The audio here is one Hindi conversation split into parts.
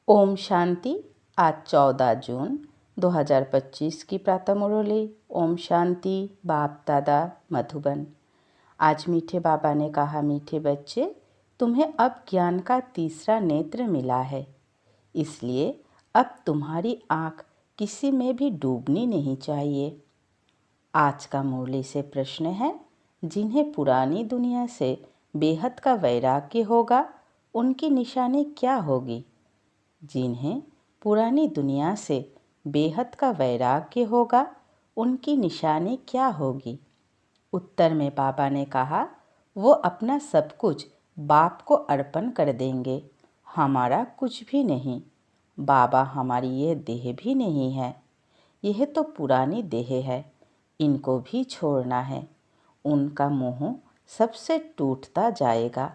ओम शांति। आज 14 जून 2025 की प्रातः मुरली। ओम शांति। बाप दादा मधुबन। आज मीठे बाबा ने कहा, मीठे बच्चे, तुम्हें अब ज्ञान का तीसरा नेत्र मिला है, इसलिए अब तुम्हारी आँख किसी में भी डूबनी नहीं चाहिए। आज का मुरली से प्रश्न है, जिन्हें पुरानी दुनिया से बेहद का वैराग्य होगा, उनकी निशानी क्या होगी? जिन्हें पुरानी दुनिया से बेहद का वैराग्य होगा, उनकी निशानी क्या होगी? उत्तर में बाबा ने कहा, वो अपना सब कुछ बाप को अर्पण कर देंगे। हमारा कुछ भी नहीं। बाबा, हमारी यह देह भी नहीं है, यह तो पुरानी देह है, इनको भी छोड़ना है। उनका मोह सबसे टूटता जाएगा,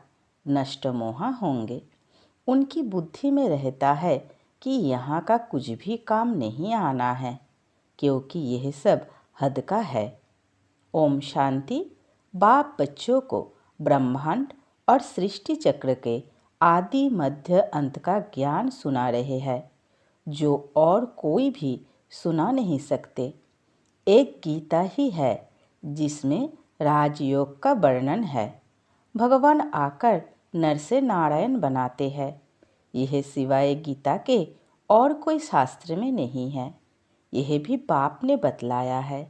नष्ट मोह होंगे। उनकी बुद्धि में रहता है कि यहाँ का कुछ भी काम नहीं आना है, क्योंकि यह सब हद का है। ओम शांति। बाप बच्चों को ब्रह्मांड और सृष्टि चक्र के आदि मध्य अंत का ज्ञान सुना रहे हैं, जो और कोई भी सुना नहीं सकते। एक गीता ही है जिसमें राजयोग का वर्णन है। भगवान आकर नर से नारायण बनाते हैं। यह सिवाय गीता के और कोई शास्त्र में नहीं है। यह भी बाप ने बतलाया है।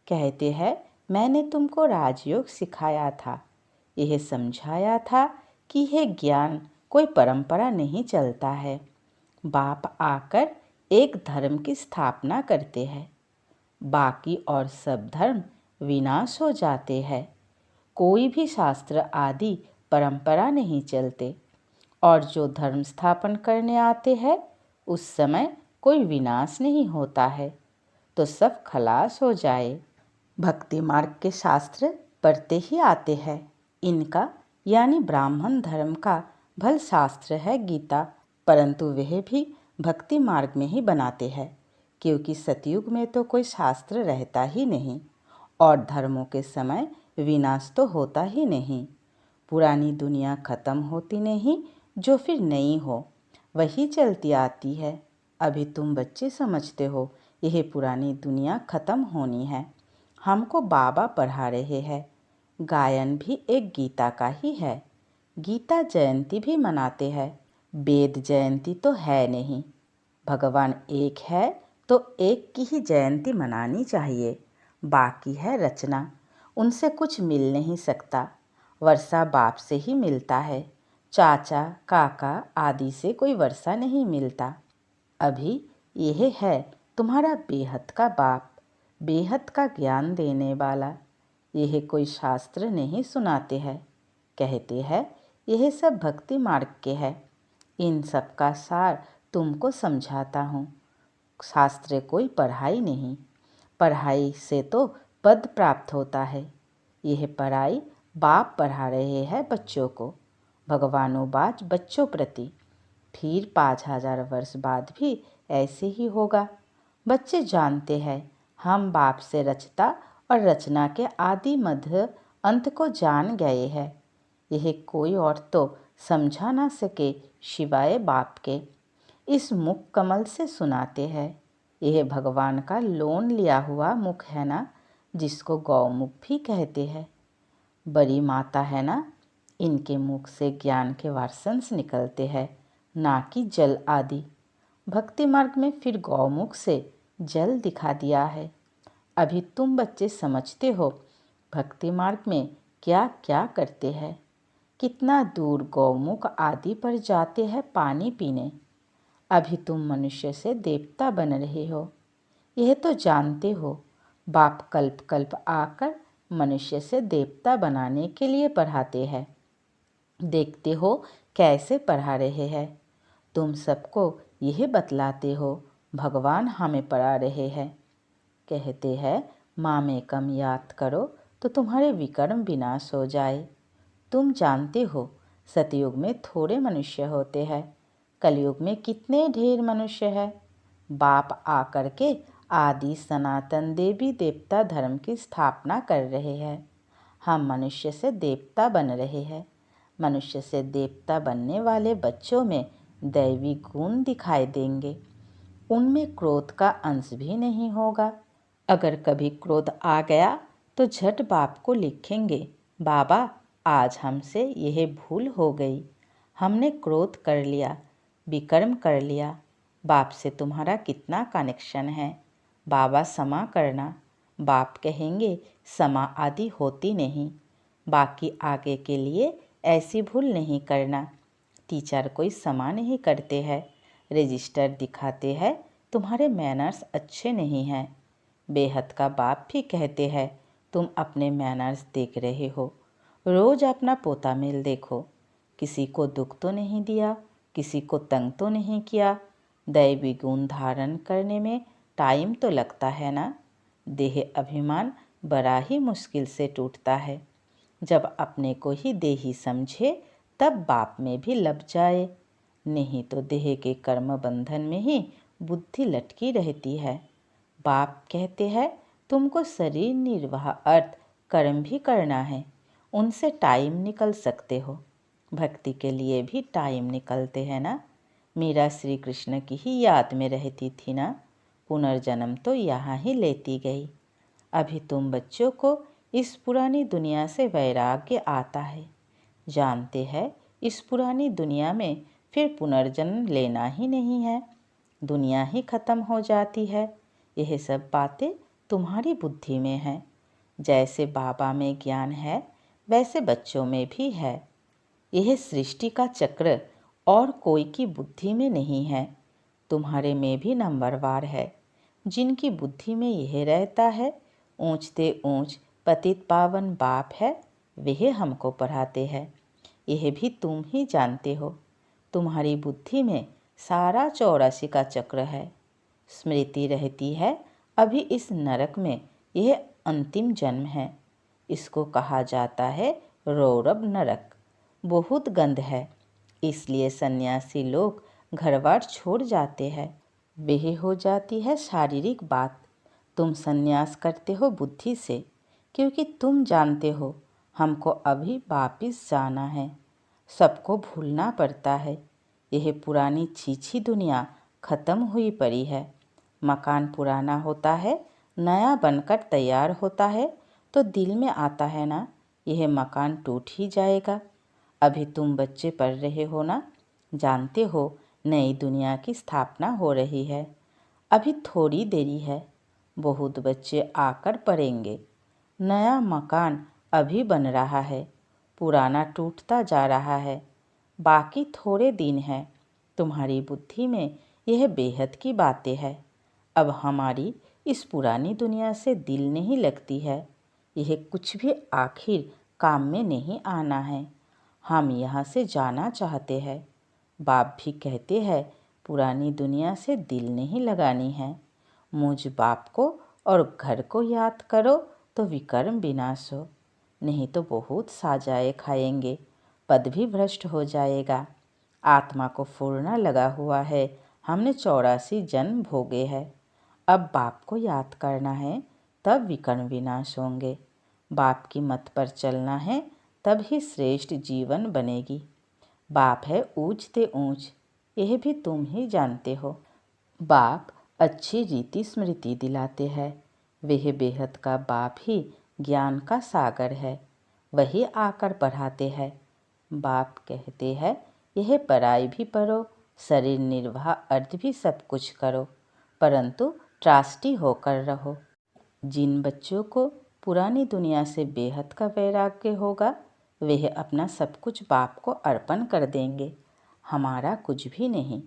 कहते हैं, मैंने तुमको राजयोग सिखाया था, यह समझाया था कि यह ज्ञान कोई परंपरा नहीं चलता है। बाप आकर एक धर्म की स्थापना करते हैं, बाकी और सब धर्म विनाश हो जाते हैं। कोई भी शास्त्र आदि परंपरा नहीं चलते, और जो धर्म स्थापन करने आते हैं उस समय कोई विनाश नहीं होता है, तो सब खलास हो जाए। भक्ति मार्ग के शास्त्र पढ़ते ही आते हैं। इनका यानी ब्राह्मण धर्म का भल शास्त्र है गीता, परंतु वह भी भक्ति मार्ग में ही बनाते हैं, क्योंकि सतयुग में तो कोई शास्त्र रहता ही नहीं और धर्मों के समय विनाश तो होता ही नहीं। पुरानी दुनिया खत्म होती नहीं, जो फिर नई हो वही चलती आती है। अभी तुम बच्चे समझते हो यह पुरानी दुनिया खत्म होनी है। हमको बाबा पढ़ा रहे हैं। गायन भी एक गीता का ही है। गीता जयंती भी मनाते हैं, वेद जयंती तो है नहीं। भगवान एक है तो एक की ही जयंती मनानी चाहिए। बाकी है रचना, उनसे कुछ मिल नहीं सकता। वर्षा बाप से ही मिलता है, चाचा काका आदि से कोई वर्षा नहीं मिलता। अभी यह है तुम्हारा बेहद का बाप, बेहद का ज्ञान देने वाला। यह कोई शास्त्र नहीं सुनाते हैं, कहते हैं यह सब भक्ति मार्ग के है। इन सब का सार तुमको समझाता हूँ। शास्त्र कोई पढ़ाई नहीं, पढ़ाई से तो पद प्राप्त होता है। यह पढ़ाई बाप पढ़ा रहे हैं बच्चों को, भगवानों बच्चों प्रति। फिर 5000 वर्ष बाद भी ऐसे ही होगा। बच्चे जानते हैं हम बाप से रचता और रचना के आदि मध्य अंत को जान गए हैं। यह कोई और तो समझा ना सके सिवाय बाप के। इस मुख कमल से सुनाते हैं। यह भगवान का लोन लिया हुआ मुख है ना, जिसको गौमुख भी कहते हैं। बड़ी माता है ना, इनके मुख से ज्ञान के वारसंस निकलते हैं, ना कि जल आदि। भक्ति मार्ग में फिर गौमुख से जल दिखा दिया है। अभी तुम बच्चे समझते हो भक्ति मार्ग में क्या क्या करते हैं। कितना दूर गौमुख आदि पर जाते हैं पानी पीने। अभी तुम मनुष्य से देवता बन रहे हो, यह तो जानते हो। बाप कल्प कल्प आकर मनुष्य से देवता बनाने के लिए पढ़ाते हैं। देखते हो कैसे पढ़ा रहे हैं। तुम सबको यह बतलाते हो भगवान हमें पढ़ा रहे हैं। कहते हैं माम एकम याद करो तो तुम्हारे विकर्म विनाश हो जाए। तुम जानते हो सतयुग में थोड़े मनुष्य होते हैं, कलयुग में कितने ढेर मनुष्य है। बाप आकर के आदि सनातन देवी देवता धर्म की स्थापना कर रहे हैं। हम मनुष्य से देवता बन रहे हैं। मनुष्य से देवता बनने वाले बच्चों में दैवी गुण दिखाई देंगे। उनमें क्रोध का अंश भी नहीं होगा। अगर कभी क्रोध आ गया तो झट बाप को लिखेंगे, बाबा आज हमसे यह भूल हो गई, हमने क्रोध कर लिया, विकर्म कर लिया। बाप से तुम्हारा कितना कनेक्शन है, बाबा क्षमा करना। बाप कहेंगे क्षमा आदि होती नहीं, बाकी आगे के लिए ऐसी भूल नहीं करना। टीचर कोई क्षमा नहीं करते हैं, रजिस्टर दिखाते हैं तुम्हारे मैनर्स अच्छे नहीं हैं। बेहद का बाप भी कहते हैं तुम अपने मैनर्स देख रहे हो, रोज़ अपना पोता मेल देखो, किसी को दुख तो नहीं दिया, किसी को तंग तो नहीं किया। दैवी गुण धारण करने में टाइम तो लगता है ना। देह अभिमान बड़ा ही मुश्किल से टूटता है। जब अपने को ही देही समझे तब बाप में भी लब जाए, नहीं तो देह के कर्म बंधन में ही बुद्धि लटकी रहती है। बाप कहते हैं तुमको शरीर निर्वाह अर्थ कर्म भी करना है, उनसे टाइम निकल सकते हो। भक्ति के लिए भी टाइम निकलते हैं ना। मीरा श्री कृष्ण की ही याद में रहती थी ना, पुनर्जन्म तो यहाँ ही लेती गई। अभी तुम बच्चों को इस पुरानी दुनिया से वैराग्य आता है, जानते हैं इस पुरानी दुनिया में फिर पुनर्जन्म लेना ही नहीं है, दुनिया ही खत्म हो जाती है। यह सब बातें तुम्हारी बुद्धि में हैं। जैसे बाबा में ज्ञान है वैसे बच्चों में भी है। यह सृष्टि का चक्र और कोई की बुद्धि में नहीं है, तुम्हारे में भी नंबरवार है। जिनकी बुद्धि में यह रहता है ऊंचते ऊंच पतित पावन बाप है, वह हमको पढ़ाते हैं। यह भी तुम ही जानते हो, तुम्हारी बुद्धि में सारा 84 का चक्र है। स्मृति रहती है अभी इस नरक में यह अंतिम जन्म है, इसको कहा जाता है रौरव नरक। बहुत गंध है, इसलिए सन्यासी लोग घरबार छोड़ जाते हैं। वह हो जाती है शारीरिक बात। तुम सन्यास करते हो बुद्धि से, क्योंकि तुम जानते हो हमको अभी वापिस जाना है। सबको भूलना पड़ता है। यह पुरानी छीछी दुनिया खत्म हुई पड़ी है। मकान पुराना होता है, नया बनकर तैयार होता है तो दिल में आता है ना यह मकान टूट ही जाएगा। अभी तुम बच्चे पढ़ रहे हो ना, जानते हो नई दुनिया की स्थापना हो रही है। अभी थोड़ी देरी है, बहुत बच्चे आकर पढ़ेंगे। नया मकान अभी बन रहा है, पुराना टूटता जा रहा है। बाकी थोड़े दिन हैं। तुम्हारी बुद्धि में यह बेहद की बातें हैं। अब हमारी इस पुरानी दुनिया से दिल नहीं लगती है। यह कुछ भी आखिर काम में नहीं आना है। हम यहाँ से जाना चाहते हैं। बाप भी कहते हैं पुरानी दुनिया से दिल नहीं लगानी है। मुझ बाप को और घर को याद करो तो विकर्म विनाश हो, नहीं तो बहुत साजाए खाएंगे, पद भी भ्रष्ट हो जाएगा। आत्मा को फूरना लगा हुआ है, हमने 84 जन्म भोगे हैं। अब बाप को याद करना है तब विकर्म विनाश होंगे। बाप की मत पर चलना है तब ही श्रेष्ठ जीवन बनेगी। बाप है ऊंचते ऊंच, यह भी तुम ही जानते हो। बाप अच्छी रीति स्मृति दिलाते हैं। वह बेहद का बाप ही ज्ञान का सागर है, वही आकर पढ़ाते हैं। बाप कहते हैं यह पढ़ाई भी पढ़ो, शरीर निर्वाह अर्थ भी सब कुछ करो, परंतु ट्रस्टी होकर रहो। जिन बच्चों को पुरानी दुनिया से बेहद का वैराग्य होगा वह अपना सब कुछ बाप को अर्पण कर देंगे। हमारा कुछ भी नहीं,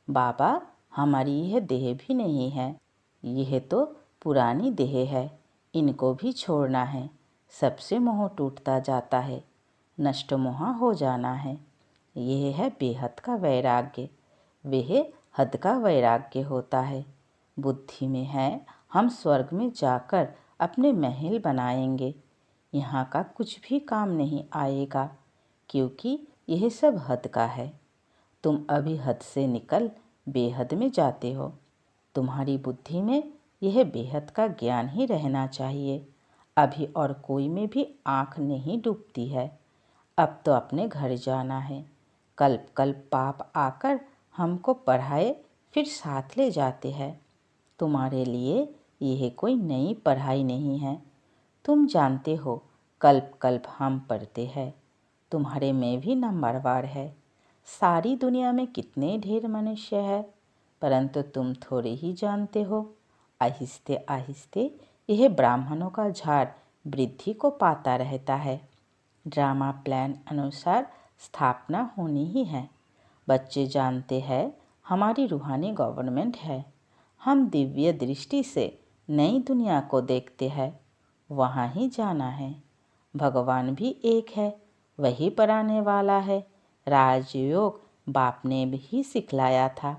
बाबा हमारी यह देह भी नहीं है, यह तो पुरानी देह है, इनको भी छोड़ना है। सबसे मोह टूटता जाता है, नष्ट मोह हो जाना है। यह है बेहद का वैराग्य, वह हद का वैराग्य होता है। बुद्धि में है हम स्वर्ग में जाकर अपने महल बनाएंगे, यहाँ का कुछ भी काम नहीं आएगा, क्योंकि यह सब हद का है। तुम अभी हद से निकल बेहद में जाते हो। तुम्हारी बुद्धि में यह बेहद का ज्ञान ही रहना चाहिए। अभी और कोई में भी आँख नहीं डूबती है। अब तो अपने घर जाना है। कल्प कल्प पाप आकर हमको पढ़ाए फिर साथ ले जाते हैं। तुम्हारे लिए यह कोई नई पढ़ाई नहीं है। तुम जानते हो कल्प कल्प हम पढ़ते हैं। तुम्हारे में भी नंबरवार है। सारी दुनिया में कितने ढेर मनुष्य है, परंतु तुम थोड़े ही जानते हो। आहिस्ते आहिस्ते यह ब्राह्मणों का झाड़ वृद्धि को पाता रहता है। ड्रामा प्लान अनुसार स्थापना होनी ही है। बच्चे जानते हैं हमारी रूहानी गवर्नमेंट है। हम दिव्य दृष्टि से नई दुनिया को देखते हैं। वहाँ ही जाना है। भगवान भी एक है, वही पढ़ाने वाला है। राजयोग बाप ने भी सिखलाया था।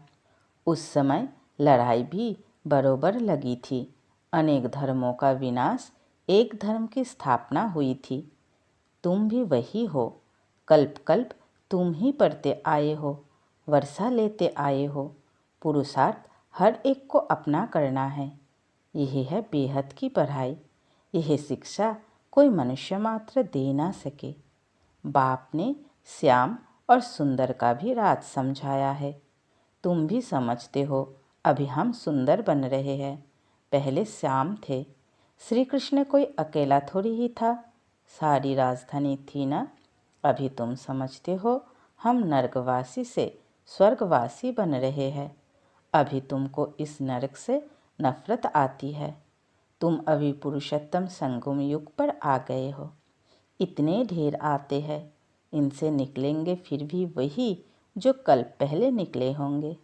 उस समय लड़ाई भी बरोबर लगी थी। अनेक धर्मों का विनाश, एक धर्म की स्थापना हुई थी। तुम भी वही हो। कल्प कल्प तुम ही पढ़ते आए हो, वर्षा लेते आए हो। पुरुषार्थ हर एक को अपना करना है। यही है बेहद की पढ़ाई। यह शिक्षा कोई मनुष्य मात्र दे ना सके। बाप ने श्याम और सुंदर का भी राज समझाया है। तुम भी समझते हो अभी हम सुंदर बन रहे हैं। पहले श्याम थे। श्री कृष्ण कोई अकेला थोड़ी ही था, सारी राजधानी थी ना। अभी तुम समझते हो हम नरकवासी से स्वर्गवासी बन रहे हैं। अभी तुमको इस नरक से नफरत आती है। तुम अभी पुरुषोत्तम संगम युग पर आ गए हो। इतने ढेर आते हैं, इनसे निकलेंगे फिर भी वही जो कल पहले निकले होंगे।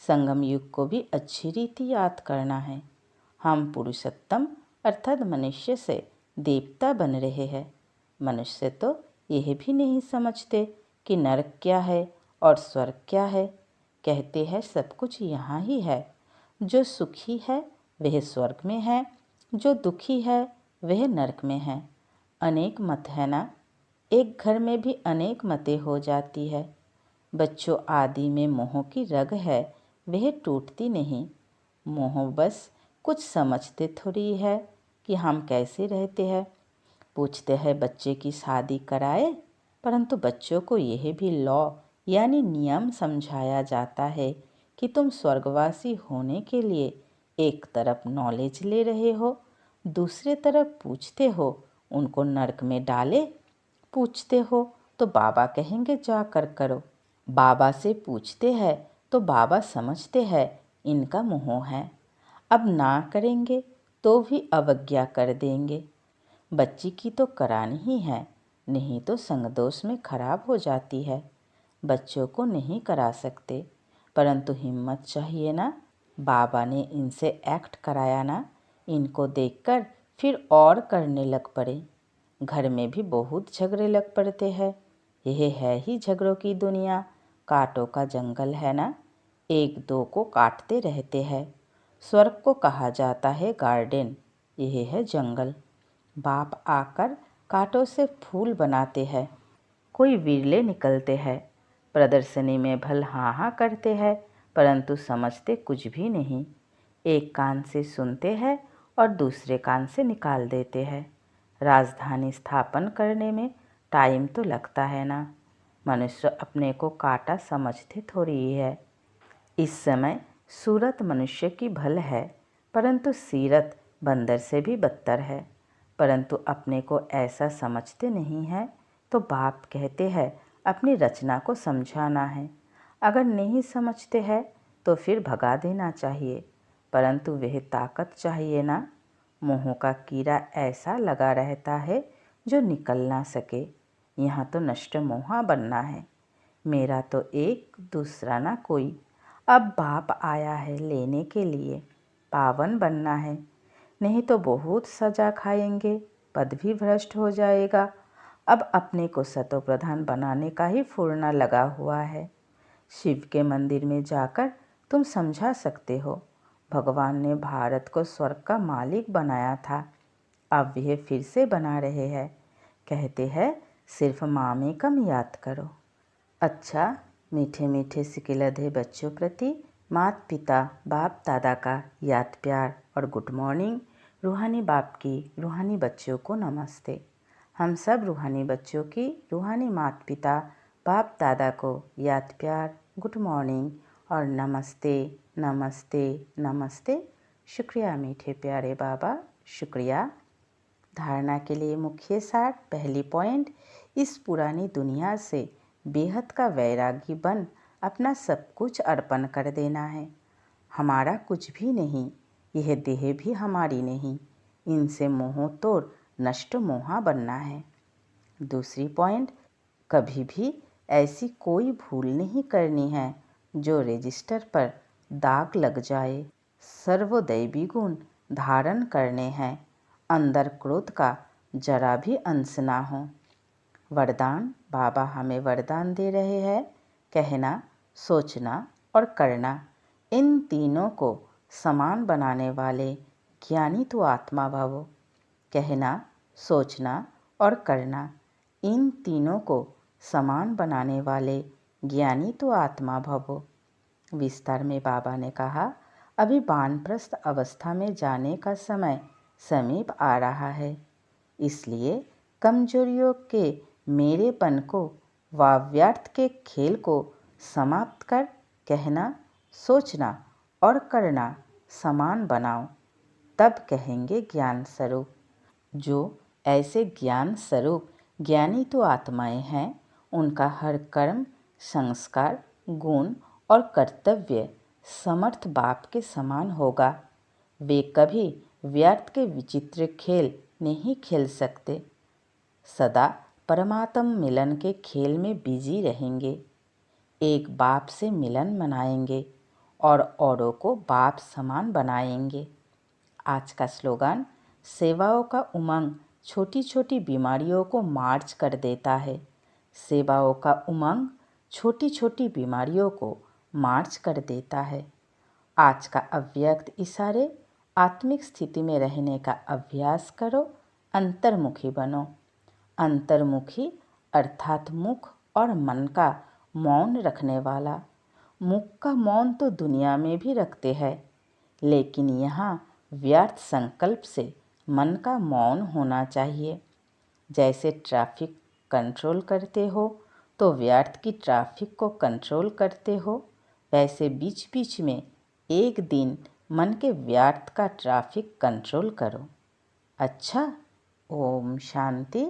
संगम युग को भी अच्छी रीति याद करना है। हम पुरुषोत्तम अर्थात मनुष्य से देवता बन रहे हैं। मनुष्य तो यह भी नहीं समझते कि नरक क्या है और स्वर्ग क्या है। कहते हैं सब कुछ यहाँ ही है। जो सुखी है वह स्वर्ग में है, जो दुखी है वह नरक में है। अनेक मत है ना। एक घर में भी अनेक मतें हो जाती है। बच्चों आदि में मोह की रग है, वह टूटती नहीं। मोह बस कुछ समझते थोड़ी है कि हम कैसे रहते हैं। पूछते हैं बच्चे की शादी कराए, परंतु बच्चों को यह भी लॉ यानी नियम समझाया जाता है कि तुम स्वर्गवासी होने के लिए एक तरफ नॉलेज ले रहे हो, दूसरे तरफ पूछते हो उनको नरक में डाले। पूछते हो तो बाबा कहेंगे जाकर करो। बाबा से पूछते हैं तो बाबा समझते हैं इनका मोह है, अब ना करेंगे तो भी अवज्ञा कर देंगे। बच्ची की तो करानी ही है, नहीं तो संगदोष में खराब हो जाती है। बच्चों को नहीं करा सकते, परंतु हिम्मत चाहिए ना। बाबा ने इनसे एक्ट कराया ना, इनको देखकर फिर और करने लग पड़े। घर में भी बहुत झगड़े लग पड़ते हैं। यह है ही झगड़ों की दुनिया, कांटों का जंगल है ना। एक दो को काटते रहते हैं। स्वर्ग को कहा जाता है गार्डन, यह है जंगल। बाप आकर कांटों से फूल बनाते हैं। कोई विरले निकलते हैं। प्रदर्शनी में भल हाँ हाँ करते हैं, परंतु समझते कुछ भी नहीं। एक कान से सुनते हैं और दूसरे कान से निकाल देते हैं। राजधानी स्थापन करने में टाइम तो लगता है ना। मनुष्य अपने को काटा समझते थोड़ी ही है। इस समय सूरत मनुष्य की भल है, परंतु सीरत बंदर से भी बदतर है। परंतु अपने को ऐसा समझते नहीं है, तो बाप कहते हैं अपनी रचना को समझाना है। अगर नहीं समझते हैं तो फिर भगा देना चाहिए, परंतु वह ताकत चाहिए ना। मोह का कीड़ा ऐसा लगा रहता है जो निकल ना सके। यहाँ तो नष्ट मोहा बनना है। मेरा तो एक दूसरा ना कोई। अब बाप आया है लेने के लिए, पावन बनना है, नहीं तो बहुत सजा खाएंगे, पद भी भ्रष्ट हो जाएगा। अब अपने को सतो प्रधान बनाने का ही फुर्ना लगा हुआ है। शिव के मंदिर में जाकर तुम समझा सकते हो, भगवान ने भारत को स्वर्ग का मालिक बनाया था, अब वह फिर से बना रहे हैं। कहते हैं सिर्फ माँ कम याद करो। अच्छा, मीठे मीठे सिकिलधे बच्चों प्रति माता पिता बाप दादा का याद प्यार और गुड मॉर्निंग। रूहानी बाप की रूहानी बच्चों को नमस्ते। हम सब रूहानी बच्चों की रूहानी माता पिता बाप दादा को याद प्यार गुड मॉर्निंग और नमस्ते नमस्ते नमस्ते। शुक्रिया मीठे प्यारे बाबा, शुक्रिया। धारणा के लिए मुख्य सार। पहली पॉइंट, इस पुरानी दुनिया से बेहद का वैरागी बन अपना सब कुछ अर्पण कर देना है। हमारा कुछ भी नहीं, यह देह भी हमारी नहीं, इनसे मोह तोड़ नष्ट मोहा बनना है। दूसरी पॉइंट, कभी भी ऐसी कोई भूल नहीं करनी है जो रजिस्टर पर दाग लग जाए। सर्वदैवी गुण धारण करने हैं, अंदर क्रोध का जरा भी अंश ना हो। वरदान, बाबा हमें वरदान दे रहे हैं, कहना, सोचना और करना, इन तीनों को समान बनाने वाले ज्ञानी तो आत्मा भवो। कहना, सोचना और करना, इन तीनों को समान बनाने वाले ज्ञानी तो आत्मा भवो। विस्तार में बाबा ने कहा, अभी वानप्रस्थ अवस्था में जाने का समय समीप आ रहा है, इसलिए कमजोरियों के मेरेपन को व व्यर्थ के खेल को समाप्त कर कहना, सोचना और करना समान बनाओ, तब कहेंगे ज्ञान स्वरूप। जो ऐसे ज्ञान स्वरूप ज्ञानी तो आत्माएं हैं, उनका हर कर्म, संस्कार, गुण और कर्तव्य समर्थ बाप के समान होगा। वे कभी व्यर्थ के विचित्र खेल नहीं खेल सकते, सदा परमात्म मिलन के खेल में बिजी रहेंगे। एक बाप से मिलन मनाएंगे और औरों को बाप समान बनाएंगे। आज का स्लोगन, सेवाओं का उमंग छोटी छोटी बीमारियों को मार्च कर देता है। सेवाओं का उमंग छोटी छोटी बीमारियों को मार्च कर देता है। आज का अव्यक्त इशारे, आत्मिक स्थिति में रहने का अभ्यास करो, अंतर्मुखी बनो। अंतर्मुखी अर्थात मुख और मन का मौन रखने वाला। मुख का मौन तो दुनिया में भी रखते हैं, लेकिन यहाँ व्यर्थ संकल्प से मन का मौन होना चाहिए। जैसे ट्रैफिक कंट्रोल करते हो तो व्यर्थ की ट्रैफिक को कंट्रोल करते हो, वैसे बीच बीच में एक दिन मन के व्यर्थ का ट्रैफिक कंट्रोल करो। अच्छा, ओम शांति।